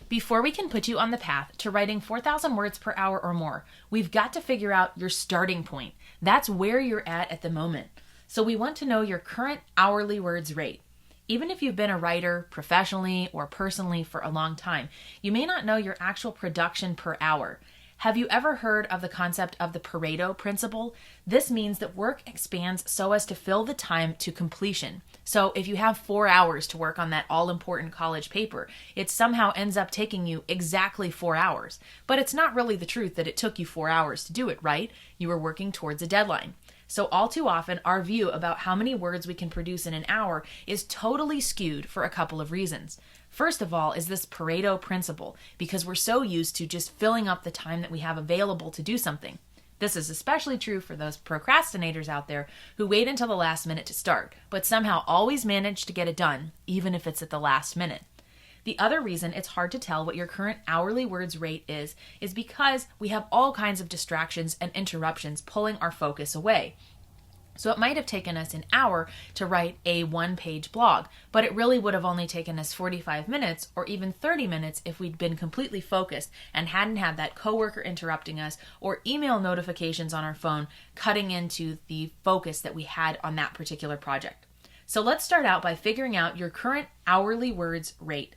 Before we can put you on the path to writing 4,000 words per hour or more, we've got to figure out your starting point. That's where you're at the moment. So we want to know your current hourly words rate. Even if you've been a writer professionally or personally for a long time, you may not know your actual production per hour. Have you ever heard of the concept of the Pareto principle? This means that work expands so as to fill the time to completion. So if you have 4 hours to work on that all-important college paper, it somehow ends up taking you exactly 4 hours. But it's not really the truth that it took you 4 hours to do it, right? You were working towards a deadline. So all too often, our view about how many words we can produce in an hour is totally skewed for a couple of reasons. First of all is this Pareto principle, because we're so used to just filling up the time that we have available to do something. This is especially true for those procrastinators out there who wait until the last minute to start, but somehow always manage to get it done, even if it's at the last minute. The other reason it's hard to tell what your current hourly words rate is because we have all kinds of distractions and interruptions pulling our focus away. So it might have taken us an hour to write a 1-page blog, but it really would have only taken us 45 minutes or even 30 minutes if we'd been completely focused and hadn't had that coworker interrupting us or email notifications on our phone cutting into the focus that we had on that particular project. So let's start out by figuring out your current hourly words rate.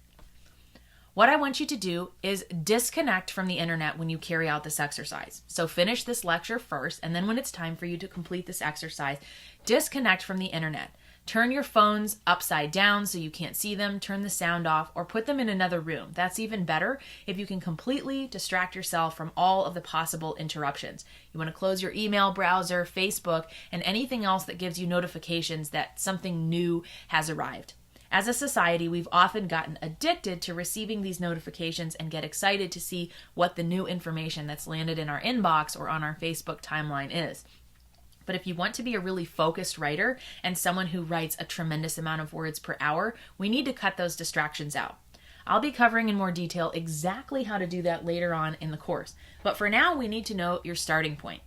What I want you to do is disconnect from the internet when you carry out this exercise. So finish this lecture first, and then when it's time for you to complete this exercise, disconnect from the internet. Turn your phones upside down so you can't see them, turn the sound off, or put them in another room. That's even better if you can completely distract yourself from all of the possible interruptions. You want to close your email browser, Facebook, and anything else that gives you notifications that something new has arrived. As a society, we've often gotten addicted to receiving these notifications and get excited to see what the new information that's landed in our inbox or on our Facebook timeline is. But if you want to be a really focused writer and someone who writes a tremendous amount of words per hour, we need to cut those distractions out. I'll be covering in more detail exactly how to do that later on in the course. But for now, we need to know your starting point.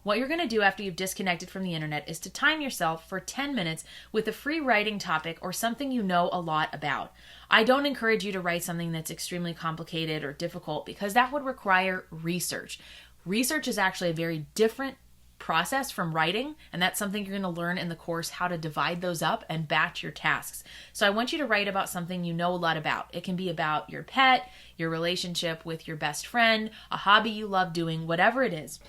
What you're going to do after you've disconnected from the internet is to time yourself for 10 minutes with a free writing topic or something you know a lot about. I don't encourage you to write something that's extremely complicated or difficult because that would require research. Research is actually a very different process from writing, and that's something you're going to learn in the course, how to divide those up and batch your tasks. So I want you to write about something you know a lot about. It can be about your pet, your relationship with your best friend, a hobby you love doing, whatever it is.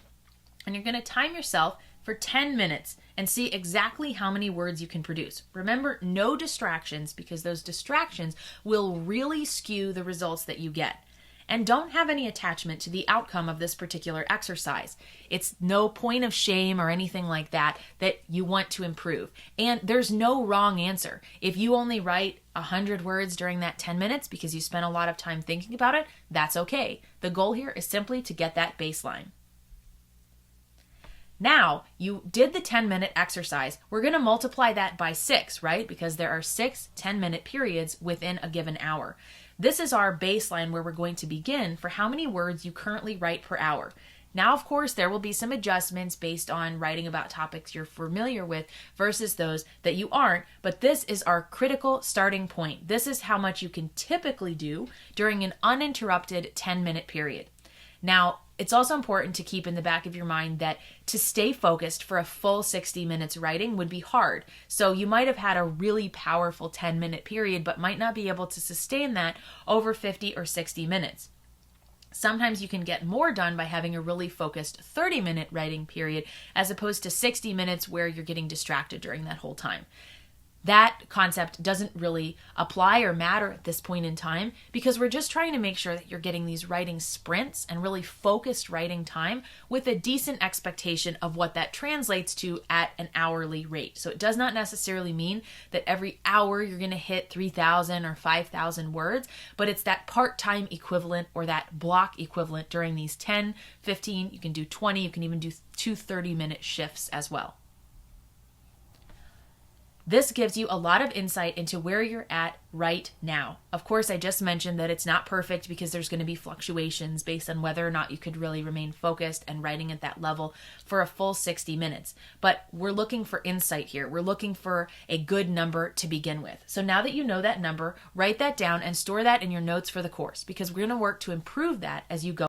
And you're going to time yourself for 10 minutes and see exactly how many words you can produce. Remember, no distractions, because those distractions will really skew the results that you get. And don't have any attachment to the outcome of this particular exercise. It's no point of shame or anything like that you want to improve. And there's no wrong answer. If you only write 100 words during that 10 minutes because you spent a lot of time thinking about it, that's okay. The goal here is simply to get that baseline. Now, you did the 10-minute exercise. We're going to multiply that by 6, right? Because there are 6 10-minute periods within a given hour. This is our baseline where we're going to begin for how many words you currently write per hour. Now, of course, there will be some adjustments based on writing about topics you're familiar with versus those that you aren't, but this is our critical starting point. This is how much you can typically do during an uninterrupted 10-minute period. Now, it's also important to keep in the back of your mind that to stay focused for a full 60 minutes writing would be hard. So you might have had a really powerful 10-minute period, but might not be able to sustain that over 50 or 60 minutes. Sometimes you can get more done by having a really focused 30-minute writing period as opposed to 60 minutes where you're getting distracted during that whole time. That concept doesn't really apply or matter at this point in time because we're just trying to make sure that you're getting these writing sprints and really focused writing time with a decent expectation of what that translates to at an hourly rate. So it does not necessarily mean that every hour you're going to hit 3,000 or 5,000 words, but it's that part-time equivalent or that block equivalent during these 10, 15, you can do 20, you can even do 2 30-minute shifts as well. This gives you a lot of insight into where you're at right now. Of course, I just mentioned that it's not perfect because there's going to be fluctuations based on whether or not you could really remain focused and writing at that level for a full 60 minutes. But we're looking for insight here. We're looking for a good number to begin with. So now that you know that number, write that down and store that in your notes for the course, because we're going to work to improve that as you go.